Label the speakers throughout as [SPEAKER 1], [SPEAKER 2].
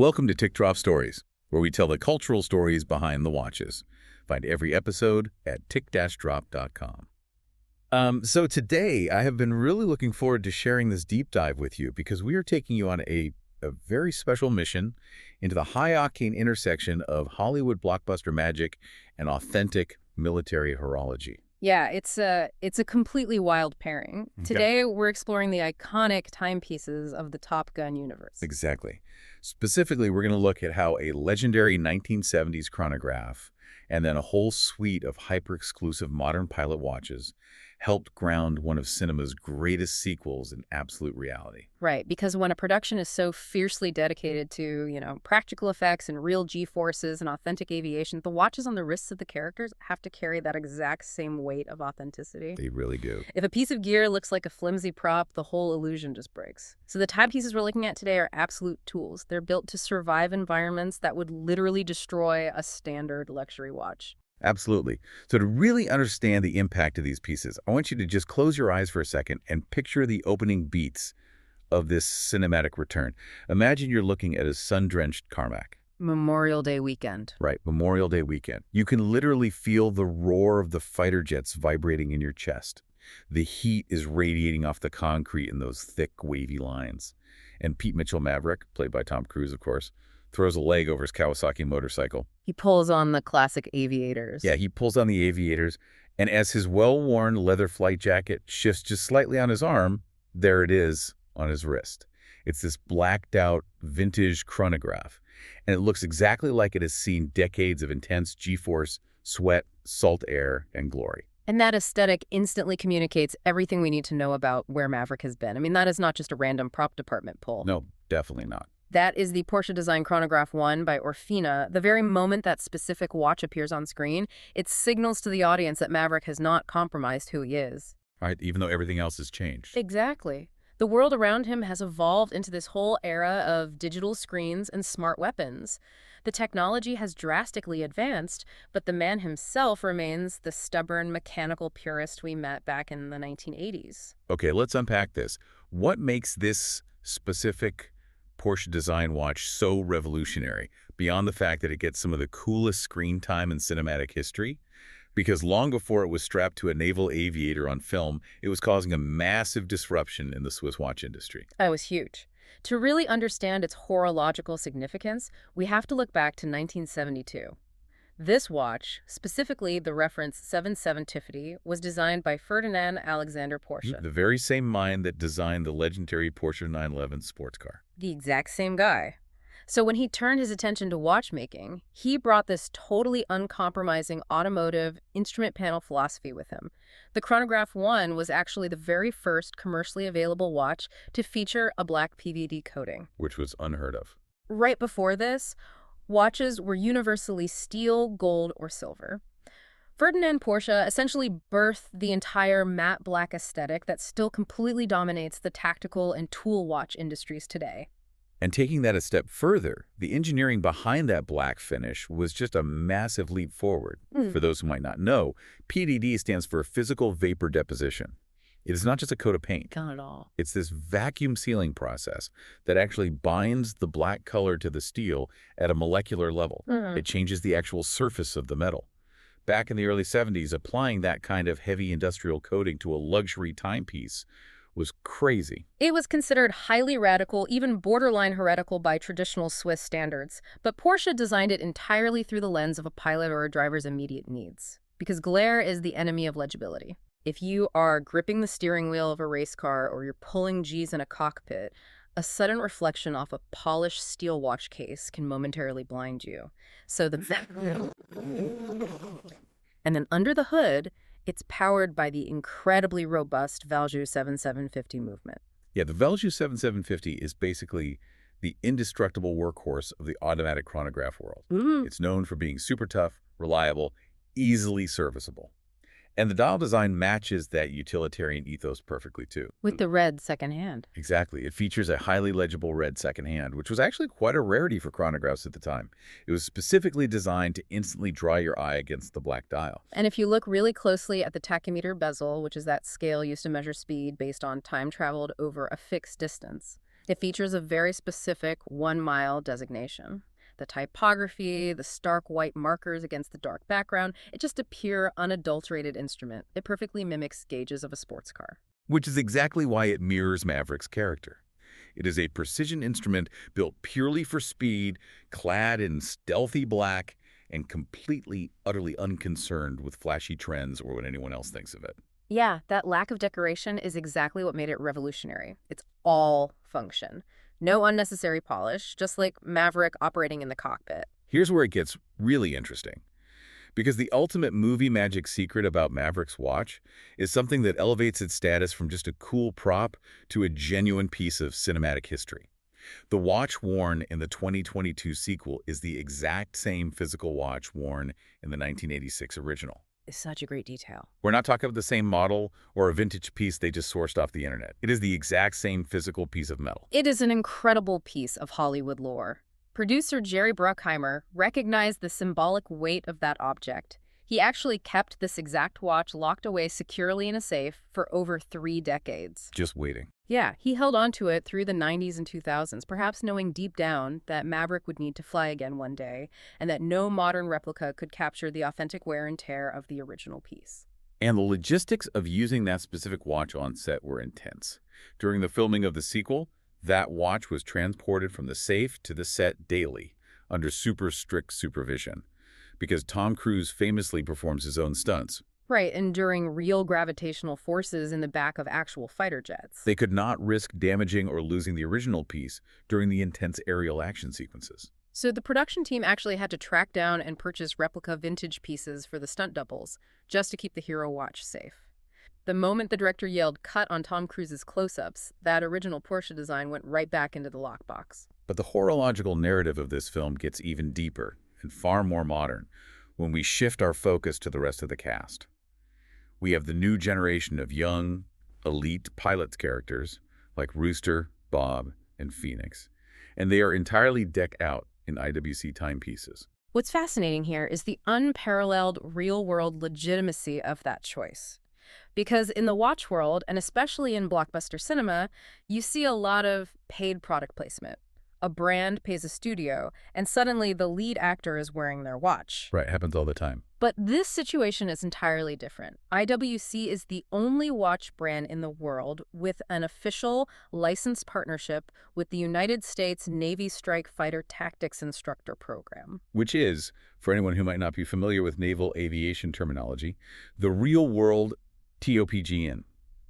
[SPEAKER 1] Welcome to Tick Drop Stories, where we tell the cultural stories behind the watches. Find every episode at tick-drop.com. So today, I have been really looking forward to sharing this deep dive with you because we are taking you on a very special mission into the high-octane intersection of Hollywood blockbuster magic and authentic military horology.
[SPEAKER 2] Yeah, it's a completely wild pairing. Today, we're exploring the iconic timepieces of the Top Gun universe.
[SPEAKER 1] Exactly. Specifically, we're going to look at how a legendary 1970s chronograph and then a whole suite of hyper-exclusive modern pilot watches helped ground one of cinema's greatest sequels in absolute reality.
[SPEAKER 2] Right, because when a production is so fiercely dedicated to, practical effects and real G-forces and authentic aviation, the watches on the wrists of the characters have to carry that exact same weight of authenticity.
[SPEAKER 1] They really do.
[SPEAKER 2] If a piece of gear looks like a flimsy prop, the whole illusion just breaks. So the timepieces we're looking at today are absolute tools. They're built to survive environments that would literally destroy a standard luxury watch.
[SPEAKER 1] Absolutely. So to really understand the impact of these pieces, I want you to just close your eyes for a second and picture the opening beats of this cinematic return. Imagine you're looking at a sun-drenched Carmack.
[SPEAKER 2] Memorial Day weekend.
[SPEAKER 1] Right, Memorial Day weekend. You can literally feel the roar of the fighter jets vibrating in your chest. The heat is radiating off the concrete in those thick, wavy lines. And Pete Mitchell Maverick, played by Tom Cruise, of course, throws a leg over his Kawasaki motorcycle.
[SPEAKER 2] He pulls on the classic aviators.
[SPEAKER 1] Yeah, he pulls on the aviators, and as his well-worn leather flight jacket shifts just slightly on his arm, there it is on his wrist. It's this blacked-out vintage chronograph, and it looks exactly like it has seen decades of intense G-force, sweat, salt air, and glory.
[SPEAKER 2] And that aesthetic instantly communicates everything we need to know about where Maverick has been. I mean, that is not just a random prop department pull.
[SPEAKER 1] No, definitely not.
[SPEAKER 2] That is the Porsche Design Chronograph 1 by Orfina. The very moment that specific watch appears on screen, it signals to the audience that Maverick has not compromised who he is.
[SPEAKER 1] Right, even though everything else has changed.
[SPEAKER 2] Exactly. The world around him has evolved into this whole era of digital screens and smart weapons. The technology has drastically advanced, but the man himself remains the stubborn mechanical purist we met back in the 1980s.
[SPEAKER 1] Okay, let's unpack this. What makes this specific Porsche design watch so revolutionary, beyond the fact that it gets some of the coolest screen time in cinematic history? Because long before it was strapped to a naval aviator on film, it was causing a massive disruption in the Swiss watch industry.
[SPEAKER 2] That was huge. To really understand its horological significance, we have to look back to 1972. This watch, specifically the reference 77 was designed by Ferdinand Alexander Porsche.
[SPEAKER 1] The very same mind that designed the legendary Porsche 911 sports car.
[SPEAKER 2] The exact same guy. So when he turned his attention to watchmaking, he brought this totally uncompromising automotive instrument panel philosophy with him. The Chronograph 1 was actually the very first commercially available watch to feature a black PVD coating,
[SPEAKER 1] Which was unheard of.
[SPEAKER 2] Right before this, watches were universally steel, gold, or silver. Ferdinand Porsche essentially birthed the entire matte black aesthetic that still completely dominates the tactical and tool watch industries today.
[SPEAKER 1] And taking that a step further, the engineering behind that black finish was just a massive leap forward. For those who might not know, PVD stands for physical vapor deposition. It is not just a coat of paint.
[SPEAKER 2] Not at all.
[SPEAKER 1] It's this vacuum sealing process that actually binds the black color to the steel at a molecular level. It changes the actual surface of the metal. Back in the early 70s, applying that kind of heavy industrial coating to a luxury timepiece was crazy.
[SPEAKER 2] It was considered highly radical, even borderline heretical by traditional Swiss standards. But Porsche designed it entirely through the lens of a pilot or a driver's immediate needs. Because glare is the enemy of legibility. If you are gripping the steering wheel of a race car or you're pulling G's in a cockpit, a sudden reflection off a polished steel watch case can momentarily blind you. And then under the hood, it's powered by the incredibly robust Valjoux 7750 movement.
[SPEAKER 1] Yeah, the Valjoux 7750 is basically the indestructible workhorse of the automatic chronograph world. It's known for being super tough, reliable, easily serviceable. And the dial design matches that utilitarian ethos perfectly, too.
[SPEAKER 2] With the red second hand.
[SPEAKER 1] Exactly. It features a highly legible red second hand, which was actually quite a rarity for chronographs at the time. It was specifically designed to instantly draw your eye against the black dial.
[SPEAKER 2] And if you look really closely at the tachymeter bezel, which is that scale used to measure speed based on time traveled over a fixed distance, It features a very specific 1-mile designation. The typography, the stark white markers against the dark background, it's just a pure, unadulterated instrument. It perfectly mimics gauges of a sports car.
[SPEAKER 1] Which is exactly why it mirrors Maverick's character. It is a precision instrument built purely for speed, clad in stealthy black, and completely, utterly unconcerned with flashy trends or what anyone else thinks of it.
[SPEAKER 2] Yeah, that lack of decoration is exactly what made it revolutionary. It's all function. No unnecessary polish, just like Maverick operating in the cockpit.
[SPEAKER 1] Here's where it gets really interesting. Because the ultimate movie magic secret about Maverick's watch is something that elevates its status from just a cool prop to a genuine piece of cinematic history. The watch worn in the 2022 sequel is the exact same physical watch worn in the 1986 original.
[SPEAKER 2] It's such a great detail.
[SPEAKER 1] We're not talking about the same model or a vintage piece they just sourced off the internet. It is the exact same physical piece of metal.
[SPEAKER 2] It is an incredible piece of Hollywood lore. Producer Jerry Bruckheimer recognized the symbolic weight of that object. He actually kept this exact watch locked away securely in a safe for over 3 decades.
[SPEAKER 1] Just waiting.
[SPEAKER 2] Yeah, he held on to it through the 90s and 2000s, perhaps knowing deep down that Maverick would need to fly again one day, and that no modern replica could capture the authentic wear and tear of the original piece.
[SPEAKER 1] And the logistics of using that specific watch on set were intense. During the filming of the sequel, that watch was transported from the safe to the set daily, under super strict supervision, because Tom Cruise famously performs his own stunts.
[SPEAKER 2] Right, enduring real gravitational forces in the back of actual fighter jets.
[SPEAKER 1] They could not risk damaging or losing the original piece during the intense aerial action sequences.
[SPEAKER 2] So the production team actually had to track down and purchase replica vintage pieces for the stunt doubles, just to keep the hero watch safe. The moment the director yelled "cut" on Tom Cruise's close-ups, that original Porsche design went right back into the lockbox.
[SPEAKER 1] But the horological narrative of this film gets even deeper and far more modern when we shift our focus to the rest of the cast. We have the new generation of young, elite pilot characters like Rooster, Bob, and Phoenix, and they are entirely decked out in IWC timepieces.
[SPEAKER 2] What's fascinating here is the unparalleled real-world legitimacy of that choice. Because in the watch world, and especially in blockbuster cinema, you see a lot of paid product placement. A brand pays a studio, and suddenly the lead actor is wearing their watch.
[SPEAKER 1] Right, happens all the time.
[SPEAKER 2] But this situation is entirely different. IWC is the only watch brand in the world with an official licensed partnership with the United States Navy Strike Fighter Tactics Instructor Program.
[SPEAKER 1] Which is, for anyone who might not be familiar with naval aviation terminology, the real-world TOPGN.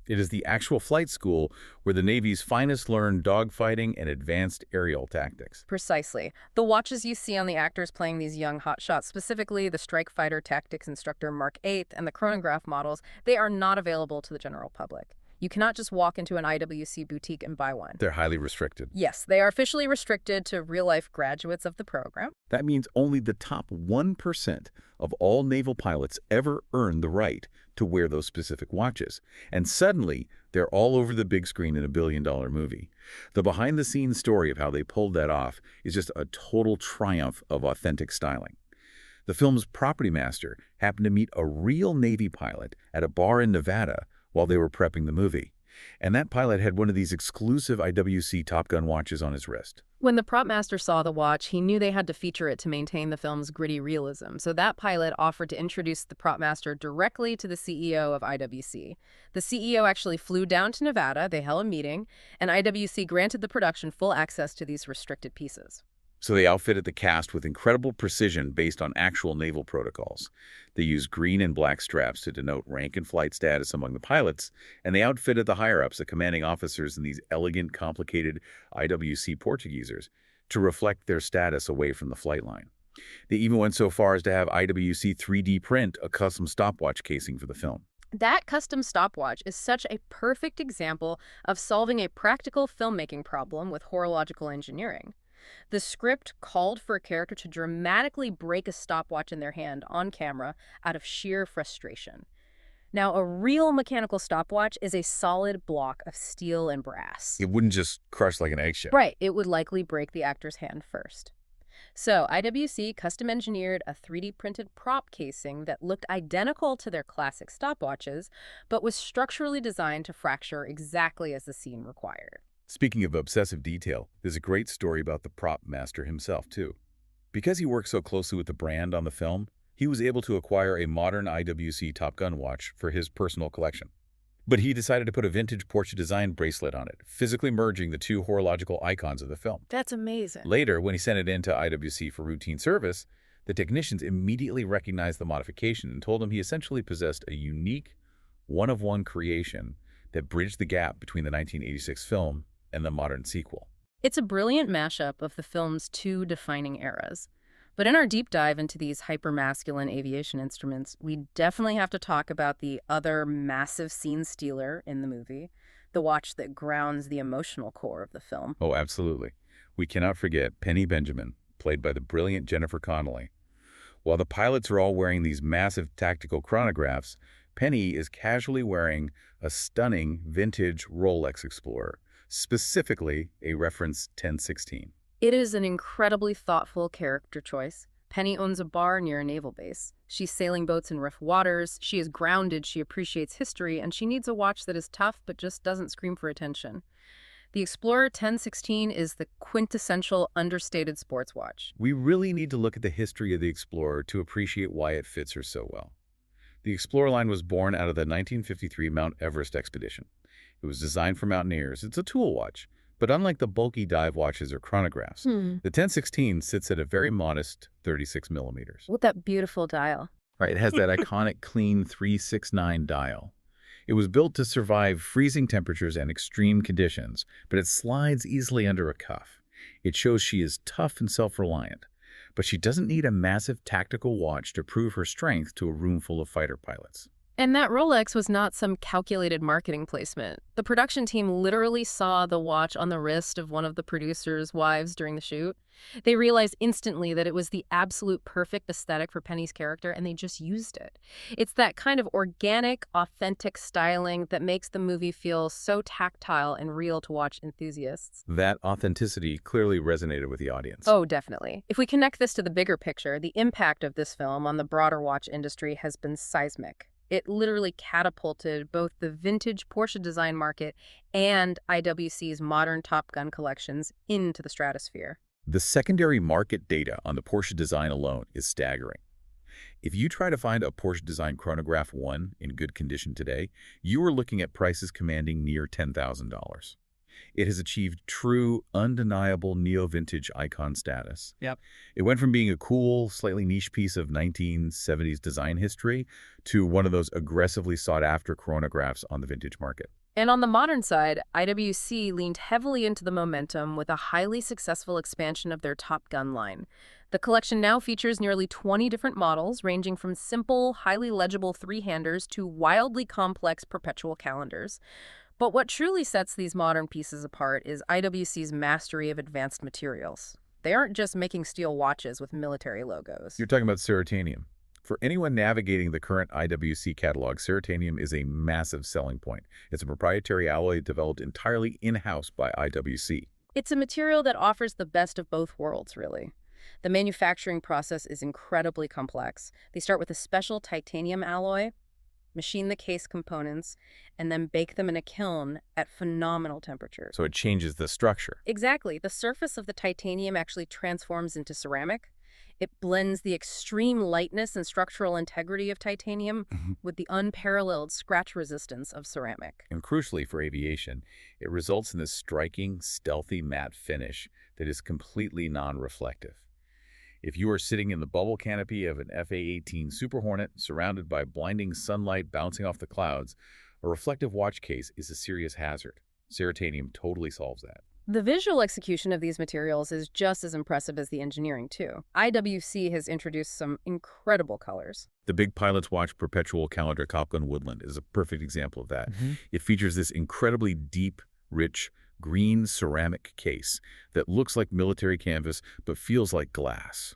[SPEAKER 1] It is the actual flight school where the Navy's finest learn dogfighting and advanced aerial tactics.
[SPEAKER 2] Precisely. The watches you see on the actors playing these young hotshots, specifically the Strike Fighter Tactics Instructor Mark 8 and the Chronograph models, they are not available to the general public. You cannot just walk into an IWC boutique and buy one.
[SPEAKER 1] They're highly restricted.
[SPEAKER 2] Yes, they are officially restricted to real-life graduates of the program.
[SPEAKER 1] That means only the top 1% of all naval pilots ever earn the right to wear those specific watches. And suddenly, they're all over the big screen in a billion-dollar movie. The behind-the-scenes story of how they pulled that off is just a total triumph of authentic styling. The film's property master happened to meet a real Navy pilot at a bar in Nevada while they were prepping the movie. And that pilot had one of these exclusive IWC Top Gun watches on his wrist.
[SPEAKER 2] When the prop master saw the watch, he knew they had to feature it to maintain the film's gritty realism. So that pilot offered to introduce the prop master directly to the CEO of IWC. The CEO actually flew down to Nevada, they held a meeting, and IWC granted the production full access to these restricted pieces.
[SPEAKER 1] So they outfitted the cast with incredible precision based on actual naval protocols. They used green and black straps to denote rank and flight status among the pilots, and they outfitted the higher-ups, the commanding officers, in these elegant, complicated IWC Portuguesers to reflect their status away from the flight line. They even went so far as to have IWC 3D print a custom stopwatch casing for the film.
[SPEAKER 2] That custom stopwatch is such a perfect example of solving a practical filmmaking problem with horological engineering. The script called for a character to dramatically break a stopwatch in their hand on camera out of sheer frustration. Now, a real mechanical stopwatch is a solid block of steel and brass.
[SPEAKER 1] It wouldn't just crush like an eggshell.
[SPEAKER 2] Right, it would likely break the actor's hand first. So, IWC custom-engineered a 3D printed prop casing that looked identical to their classic stopwatches, but was structurally designed to fracture exactly as the scene required.
[SPEAKER 1] Speaking of obsessive detail, there's a great story about the prop master himself, too. Because he worked so closely with the brand on the film, he was able to acquire a modern IWC Top Gun watch for his personal collection. But he decided to put a vintage Porsche Design bracelet on it, physically merging the two horological icons of the film.
[SPEAKER 2] That's amazing.
[SPEAKER 1] Later, when he sent it in to IWC for routine service, the technicians immediately recognized the modification and told him he essentially possessed a unique, one-of-one creation that bridged the gap between the 1986 film and the modern sequel.
[SPEAKER 2] It's a brilliant mashup of the film's two defining eras. But in our deep dive into these hyper-masculine aviation instruments, we definitely have to talk about the other massive scene stealer in the movie, the watch that grounds the emotional core of the film.
[SPEAKER 1] Oh, absolutely. We cannot forget Penny Benjamin, played by the brilliant Jennifer Connelly. While the pilots are all wearing these massive tactical chronographs, Penny is casually wearing a stunning vintage Rolex Explorer, specifically a reference 1016.
[SPEAKER 2] It is an incredibly thoughtful character choice. Penny owns a bar near a naval base. She's sailing boats in rough waters, she is grounded, she appreciates history, and she needs a watch that is tough but just doesn't scream for attention. The Explorer 1016 is the quintessential understated sports watch.
[SPEAKER 1] We really need to look at the history of the Explorer to appreciate why it fits her so well. The Explorer line was born out of the 1953 Mount Everest expedition. It was designed for mountaineers. It's a tool watch. But unlike the bulky dive watches or chronographs, the 1016 sits at a very modest 36 millimeters.
[SPEAKER 2] With that beautiful dial.
[SPEAKER 1] Right, it has that iconic clean 369 dial. It was built to survive freezing temperatures and extreme conditions, but it slides easily under a cuff. It shows she is tough and self-reliant, but she doesn't need a massive tactical watch to prove her strength to a room full of fighter pilots.
[SPEAKER 2] And that Rolex was not some calculated marketing placement. The production team literally saw the watch on the wrist of one of the producer's wives during the shoot. They realized instantly that it was the absolute perfect aesthetic for Penny's character, and they just used it. It's that kind of organic, authentic styling that makes the movie feel so tactile and real to watch enthusiasts.
[SPEAKER 1] That authenticity clearly resonated with the audience.
[SPEAKER 2] Oh, definitely. If we connect this to the bigger picture, the impact of this film on the broader watch industry has been seismic. It literally catapulted both the vintage Porsche design market and IWC's modern Top Gun collections into the stratosphere.
[SPEAKER 1] The secondary market data on the Porsche design alone is staggering. If you try to find a Porsche Design Chronograph 1 in good condition today, you are looking at prices commanding near $10,000. It has achieved true, undeniable neo-vintage icon status.
[SPEAKER 3] Yep.
[SPEAKER 1] It went from being a cool, slightly niche piece of 1970s design history to one of those aggressively sought-after chronographs on the vintage market.
[SPEAKER 2] And on the modern side, IWC leaned heavily into the momentum with a highly successful expansion of their Top Gun line. The collection now features nearly 20 different models, ranging from simple, highly legible three-handers to wildly complex perpetual calendars. But what truly sets these modern pieces apart is IWC's mastery of advanced materials. They aren't just making steel watches with military logos.
[SPEAKER 1] You're talking about Ceratanium. For anyone navigating the current IWC catalog, Ceratanium is a massive selling point. It's a proprietary alloy developed entirely in-house by IWC.
[SPEAKER 2] It's a material that offers the best of both worlds, really. The manufacturing process is incredibly complex. They start with a special titanium alloy, machine the case components, and then bake them in a kiln at phenomenal temperatures.
[SPEAKER 1] So it changes the structure.
[SPEAKER 2] Exactly. The surface of the titanium actually transforms into ceramic. It blends the extreme lightness and structural integrity of titanium with the unparalleled scratch resistance of ceramic.
[SPEAKER 1] And crucially for aviation, it results in this striking, stealthy matte finish that is completely non-reflective. If you are sitting in the bubble canopy of an FA-18 Super Hornet surrounded by blinding sunlight bouncing off the clouds, a reflective watch case is a serious hazard. Ceratanium totally solves that.
[SPEAKER 2] The visual execution of these materials is just as impressive as the engineering, too. IWC has introduced some incredible colors.
[SPEAKER 1] The Big Pilot's Watch Perpetual Calendar Top Gun Woodland is a perfect example of that. It features this incredibly deep, rich, green ceramic case that looks like military canvas but feels like glass.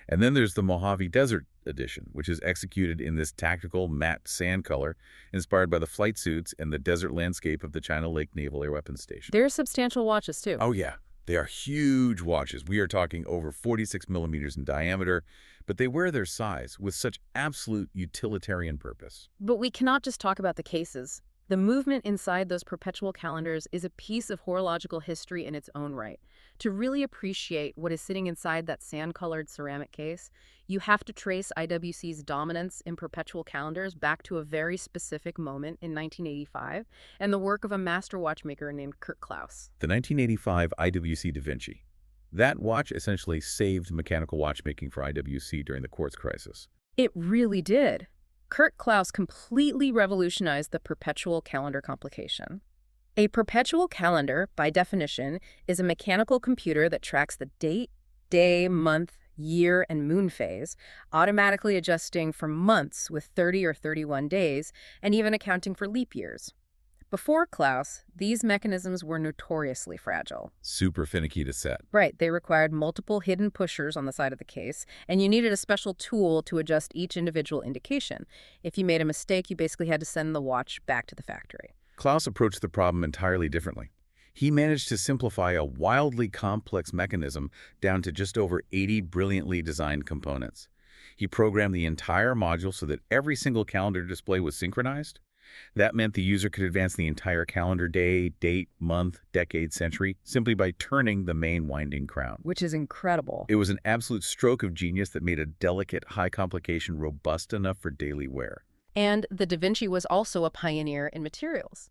[SPEAKER 1] And then there's the Mojave Desert Edition, which is executed in this tactical matte sand color, inspired by the flight suits and the desert landscape of the China Lake Naval Air Weapons Station.
[SPEAKER 2] They're substantial watches, too.
[SPEAKER 1] Oh, yeah. They are huge watches. We are talking over 46 millimeters in diameter, but they wear their size with such absolute utilitarian purpose.
[SPEAKER 2] But we cannot just talk about the cases. The movement inside those perpetual calendars is a piece of horological history in its own right. To really appreciate what is sitting inside that sand-colored ceramic case, you have to trace IWC's dominance in perpetual calendars back to a very specific moment in 1985 and the work of a master watchmaker named Kurt Klaus.
[SPEAKER 1] The 1985 IWC Da Vinci. That watch essentially saved mechanical watchmaking for IWC during the quartz crisis.
[SPEAKER 2] It really did. Kurt Klaus completely revolutionized the perpetual calendar complication. A perpetual calendar, by definition, is a mechanical computer that tracks the date, day, month, year, and moon phase, automatically adjusting for months with 30 or 31 days, and even accounting for leap years. Before Klaus, these mechanisms were notoriously fragile.
[SPEAKER 1] Super finicky to set.
[SPEAKER 2] Right, they required multiple hidden pushers on the side of the case, and you needed a special tool to adjust each individual indication. If you made a mistake, you basically had to send the watch back to the factory.
[SPEAKER 1] Klaus approached the problem entirely differently. He managed to simplify a wildly complex mechanism down to just over 80 brilliantly designed components. He programmed the entire module so that every single calendar display was synchronized. That meant the user could advance the entire calendar day, date, month, decade, century, simply by turning the main winding crown.
[SPEAKER 2] Which is incredible.
[SPEAKER 1] It was an absolute stroke of genius that made a delicate, high-complication robust enough for daily wear.
[SPEAKER 2] And the Da Vinci was also a pioneer in materials.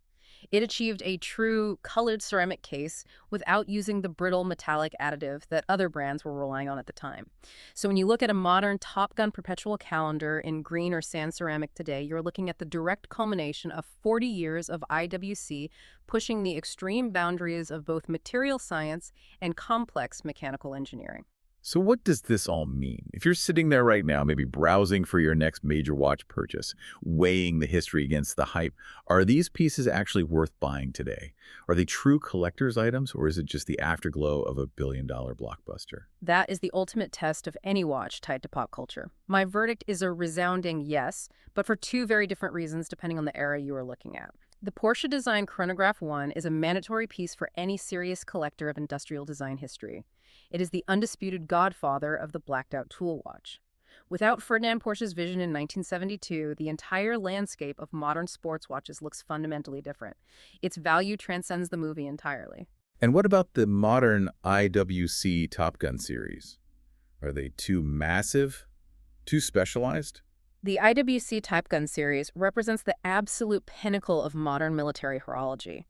[SPEAKER 2] It achieved a true colored ceramic case without using the brittle metallic additive that other brands were relying on at the time. So when you look at a modern Top Gun perpetual calendar in green or sand ceramic today, you're looking at the direct culmination of 40 years of IWC pushing the extreme boundaries of both material science and complex mechanical engineering.
[SPEAKER 1] So what does this all mean? If you're sitting there right now, maybe browsing for your next major watch purchase, weighing the history against the hype, are these pieces actually worth buying today? Are they true collector's items, or is it just the afterglow of a billion-dollar blockbuster?
[SPEAKER 2] That is the ultimate test of any watch tied to pop culture. My verdict is a resounding yes, but for two very different reasons depending on the era you are looking at. The Porsche Design Chronograph 1 is a mandatory piece for any serious collector of industrial design history. It is the undisputed godfather of the blacked-out tool watch. Without Ferdinand Porsche's vision in 1972, the entire landscape of modern sports watches looks fundamentally different. Its value transcends the movie entirely.
[SPEAKER 1] And what about the modern IWC Top Gun series? Are they too massive? Too specialized?
[SPEAKER 2] The IWC Top Gun series represents the absolute pinnacle of modern military horology.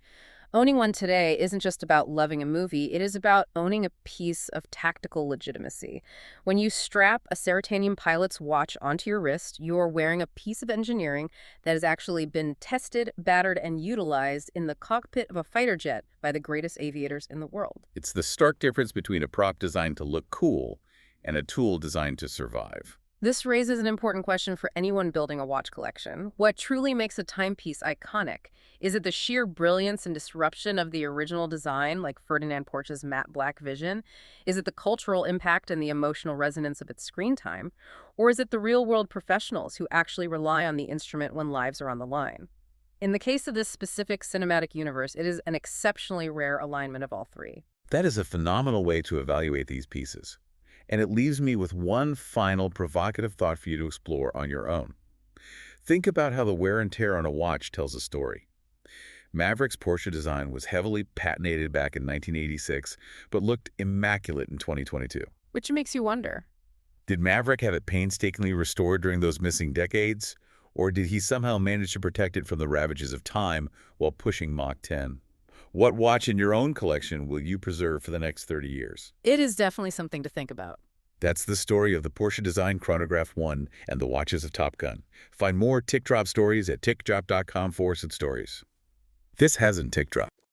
[SPEAKER 2] Owning one today isn't just about loving a movie, it is about owning a piece of tactical legitimacy. When you strap a Ceratanium pilot's watch onto your wrist, you are wearing a piece of engineering that has actually been tested, battered, and utilized in the cockpit of a fighter jet by the greatest aviators in the world.
[SPEAKER 1] It's the stark difference between a prop designed to look cool and a tool designed to survive.
[SPEAKER 2] This raises an important question for anyone building a watch collection. What truly makes a timepiece iconic? Is it the sheer brilliance and disruption of the original design, like Ferdinand Porsche's matte black vision? Is it the cultural impact and the emotional resonance of its screen time? Or is it the real-world professionals who actually rely on the instrument when lives are on the line? In the case of this specific cinematic universe, it is an exceptionally rare alignment of all three.
[SPEAKER 1] That is a phenomenal way to evaluate these pieces. And it leaves me with one final provocative thought for you to explore on your own. Think about how the wear and tear on a watch tells a story. Maverick's Porsche design was heavily patented back in 1986, but looked immaculate in 2022.
[SPEAKER 2] Which makes you wonder.
[SPEAKER 1] Did Maverick have it painstakingly restored during those missing decades? Or did he somehow manage to protect it from the ravages of time while pushing Mach 10? What watch in your own collection will you preserve for the next 30 years?
[SPEAKER 2] It is definitely something to think about.
[SPEAKER 1] That's the story of the Porsche Design Chronograph 1 and the watches of Top Gun. Find more Tick Drop stories at tickdrop.com/stories. This hasn't Tick Drop.